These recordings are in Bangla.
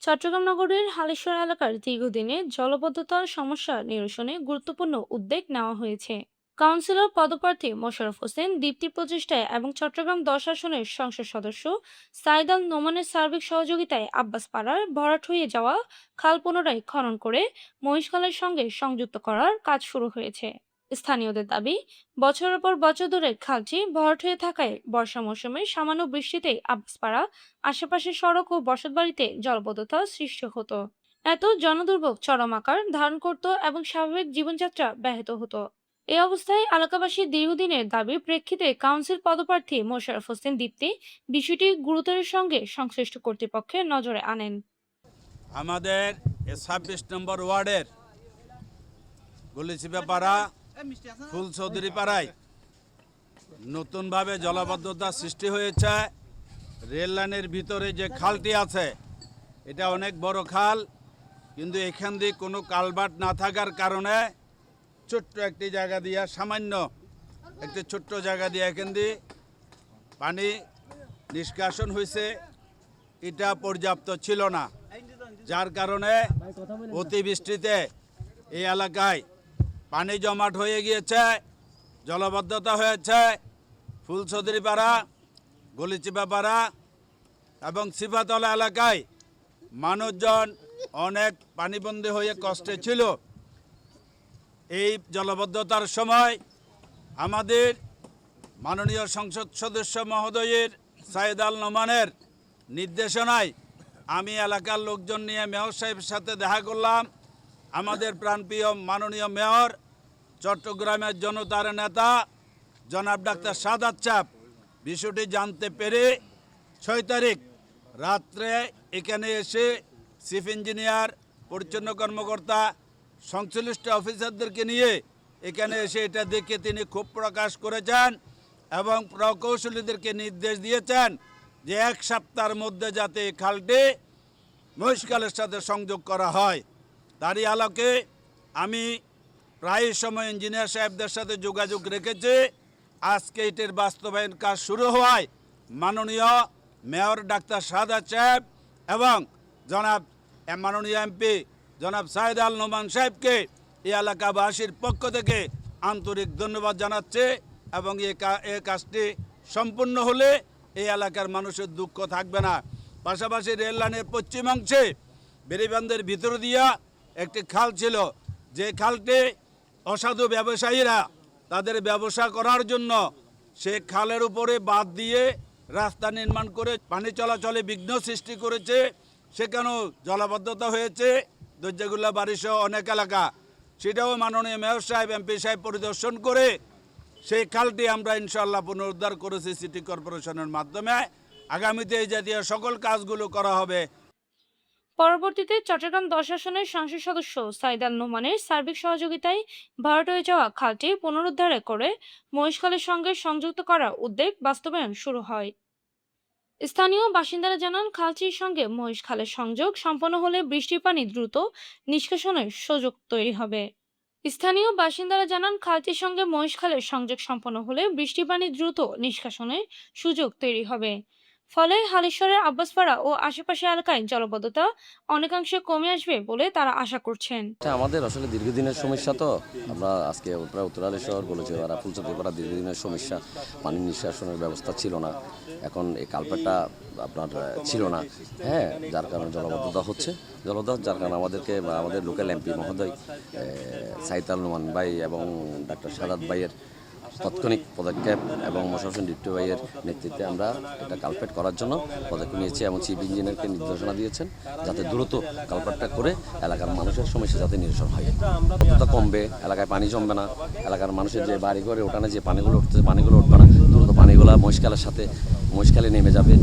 চট্টগ্রাম নগরের হালিশহর এলাকার দীর্ঘদিনের জলাবদ্ধতার সমস্যা নিরসনে গুরুত্বপূর্ণ উদ্যোগ নেওয়া হয়েছে। কাউন্সিলর পদপ্রার্থী মোশাররফ হোসেন দীপ্তি প্রচেষ্টায় এবং চট্টগ্রাম 10 আসনের সংসদ সদস্য সাইদ আল নোমানের সার্বিক সহযোগিতায় আব্বাস পাড়ার ভরাট হয়ে যাওয়া খাল পুনরায় খনন করে মহিষখালের সঙ্গে সংযুক্ত করার কাজ শুরু হয়েছে। স্থানীয়দের দাবি, বছরের পর বছর ধরে খালটি ভরাট হয়ে থাকায় বর্ষা মৌসুমে সামান্য বৃষ্টিতেই আব্বাসপাড়া আশেপাশের সড়ক ও বসতবাড়িতে জলাবদ্ধতার সৃষ্টি হতো। এত জনদুর্ভোগ চরম আকার ধারণ করত এবং স্বাভাবিক জীবনযাত্রা ব্যাহত হতো। এই অবস্থায় এলাকাবাসীর দীর্ঘদিনের দাবির প্রেক্ষিতে কাউন্সিল পদপ্রার্থী মোশাররফ হোসেন দীপ্তি বিষয়টি গুরুত্বের সঙ্গে সংশ্লিষ্ট কর্তৃপক্ষের নজরে আনেন। আমাদের 26 নম্বর ওয়ার্ডের গলিচিপাপাড়া ফুল চৌধুরী পাড়ায় নতুনভাবে জলাবদ্ধতা সৃষ্টি হয়েছে। রেল লাইনের ভিতরে যে খালটি আছে এটা অনেক বড় খাল, কিন্তু এখান দিয়ে কোনো কালভার্ট না থাকার কারণে ছোট্ট একটি জায়গা দিয়ে সামান্য একটি ছোট্ট জায়গা দিয়ে এখান দিয়ে পানি নিষ্কাশন হয়েছে। এটা পর্যাপ্ত ছিল না, যার কারণে অতিবৃষ্টিতে এই এলাকায় পানি জমাট হয়ে গিয়েছে, জলাবদ্ধতা হয়েছে। ফুলচৌধুরী পাড়া, গলিচিপা পাড়া এবং সিফাতলা এলাকায় মানুষজন অনেক পানিবন্দী হয়ে কষ্টে ছিল। এই জলাবদ্ধতার সময় আমাদের মাননীয় সংসদ সদস্য মহোদয়ের সাইদ আল নোমানের নির্দেশনায় আমি এলাকার লোকজন নিয়ে মেয়র সাহেবের সাথে দেখা করলাম। আমাদের প্রাণপ্রিয় মাননীয় মেয়র, চট্টগ্রামের জনতার নেতা জনাব ডাক্তার সাদাত চাপ বিষয়টি জানতে পেরে 6 তারিখ রাত্রে এখানে এসে চিফ ইঞ্জিনিয়ার, পরিচ্ছন্ন কর্মকর্তা, সংশ্লিষ্ট অফিসারদেরকে নিয়ে এখানে এসে এটা দেখে তিনি ক্ষোভ প্রকাশ করেছেন এবং প্রকৌশলীদেরকে নির্দেশ দিয়েছেন যে 1 সপ্তাহের মধ্যে যাতে এই খালটি মহিষখালের সাথে সংযোগ করা হয়। তারই আলোকে আমি প্রায় সময় ইঞ্জিনিয়ার সাহেবদের সাথে যোগাযোগ রেখেছি। আজকে এটির বাস্তবায়ন কাজ শুরু হওয়ায় মাননীয় মেয়র ডাক্তার সাদাত সাহেব এবং মাননীয় এমপি জনাব সাইদ আল নোমান সাহেবকে এই এলাকাবাসীর পক্ষ থেকে আন্তরিক ধন্যবাদ জানাচ্ছে। এবং এই কাজটি সম্পূর্ণ হলে এই এলাকার মানুষের দুঃখ থাকবে না। পাশাপাশি রেল লাইনের পশ্চিমাংশে বেরিবান্ধের ভিতর দিয়া একটি খাল ছিল, যে খালটি অসাধু ব্যবসায়ীরা তাদের ব্যবসা করার জন্য সে খালের উপরে বাঁধ দিয়ে রাস্তা নির্মাণ করে পানি চলাচলে বিঘ্ন সৃষ্টি করেছে। সেখানেও জলাবদ্ধতা হয়েছে, দরজাগুল্লা বাড়িসহ অনেক এলাকা। সেটাও মাননীয় মেয়র সাহেব, এমপি সাহেব পরিদর্শন করে সেই খালটি আমরা ইনশাল্লাহ পুনরুদ্ধার করেছি সিটি কর্পোরেশনের মাধ্যমে। আগামীতে এই জাতীয় সকল কাজগুলো করা হবে। পরবর্তীতে চট্টগ্রাম 10 আসনের সংসদ সদস্য সাইদ আল নোমানের সার্বিক সহযোগিতায় ভরাট হয়ে যাওয়া খালটি পুনরুদ্ধার করে মহিষখালের সঙ্গে সংযুক্ত করার উদ্যোগ বাস্তবায়ন শুরু হয়। স্থানীয় বাসিন্দারা জানান, খালটির সঙ্গে মহিষখালের সংযোগ সম্পন্ন হলে বৃষ্টির পানি দ্রুত নিষ্কাশনের সুযোগ তৈরি হবে। স্থানীয় বাসিন্দারা জানান, খালটির সঙ্গে মহিষখালের সংযোগ সম্পন্ন হলে বৃষ্টির পানি দ্রুত নিষ্কাশনের সুযোগ তৈরি হবে। ফলে হালিশহরের আব্বাসপাড়া ও আশেপাশের এলাকায় জলাবদ্ধতা অনেকাংশে কমে আসবে বলে তারা আশা করছেন। এটা আমাদের আসলে দীর্ঘদিনের সমস্যা। তো আমরা আজকে প্রায় উত্তর হালিশহর বলেছি, ওরা ফুলচৌধুরী পাড়া দীর্ঘদিনের সমস্যা, পানি নিষ্কাশনের ব্যবস্থা ছিল না। এখন এই কালভার্টটা আপনার ছিল না, হ্যাঁ, যার কারণে জলাবদ্ধতা হচ্ছে। যার কারণে আমাদেরকে বা আমাদের লোকাল এমপি মহোদয় সাইদ আল নোমান ভাই এবং ডাক্তার সাদাত ভাইয়ের তাৎক্ষণিক পদক্ষেপ এবং মোশাররফ হোসেন ডিপটি ভাইয়ের নেতৃত্বে আমরা এটা কালভার্ট করার জন্য পদক্ষেপ নিয়েছি এবং চিফ ইঞ্জিনিয়ারকে নির্দেশনা দিয়েছেন যাতে দ্রুত কালভার্টটা করে এলাকার মানুষের সমস্যা যাতে নিরসন হয়। তা কমবে, এলাকায় পানি জমবে না, এলাকার মানুষের যে বাড়ি ঘরে ওঠানে যে পানিগুলো উঠতেছে পানিগুলো উঠবে না, দ্রুত পানিগুলো মহিষখালে নেমে যাবে।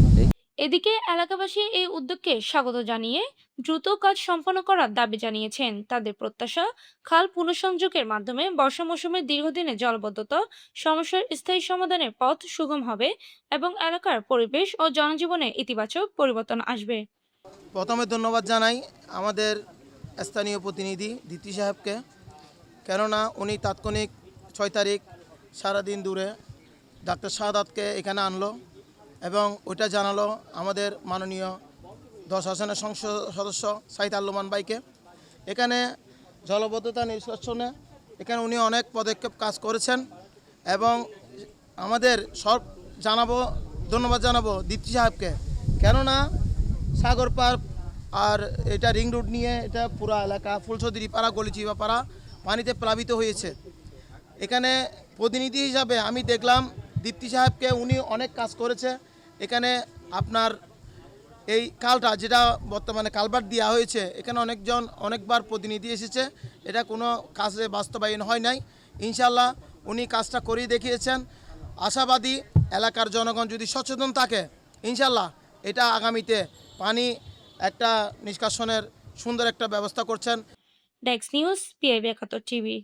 এদিকে এলাকাবাসী এই উদ্যোগকে স্বাগত জানিয়ে দ্রুত কাজ সম্পন্ন করার দাবি জানিয়েছেন। তাদের প্রত্যাশা, খাল পুনঃসংযোগের মাধ্যমে বর্ষা মৌসুমে দীর্ঘদিনের জলাবদ্ধতা সমস্যার স্থায়ী সমাধানের পথ সুগম হবে এবং এলাকার পরিবেশ ও জনজীবনে ইতিবাচক পরিবর্তন আসবে। প্রথমে ধন্যবাদ জানাই আমাদের স্থানীয় প্রতিনিধি দীপ্তি সাহেবকে, কেননা উনি তাৎক্ষণিক 6 তারিখ সারাদিন দূরে ডাক্তার সাদাতকে এখানে আনলো এবং ওইটা জানালো আমাদের মাননীয় 10 আসনের সংসদ সদস্য সাইদ আল্লুমান ভাইকে। এখানে জলবদ্ধতা নিষ্কাশনে এখানে উনি অনেক পদক্ষেপ কাজ করেছেন এবং আমাদের সব ধন্যবাদ জানাবো দীপ্তি সাহেবকে, কেননা সাগর পার্ক আর এটা রিং রোড নিয়ে এটা পুরো এলাকা ফুলছড়ি পাড়া গলিচিবা পাড়া পানিতে প্লাবিত হয়েছে। এখানে প্রতিনিধি হিসাবে আমি দেখলাম দীপ্তি সাহেবকে, উনি অনেক কাজ করেছে। এখানে আপনার এই খালটা যেটা বর্তমানে কালভার্ট দেওয়া হয়েছে, এখানে অনেকবার প্রতিনিধি এসেছে, এটা কোনো কাজে বাস্তবায়ন হয় নাই। ইনশাল্লাহ উনি কাজটা করেই দেখিয়েছেন। আশাবাদী এলাকার জনগণ যদি সচেতন থাকে, ইনশাল্লাহ এটা আগামীতে পানি একটা নিষ্কাশনের সুন্দর একটা ব্যবস্থা করছেন। Desk news, PIB 71 TV.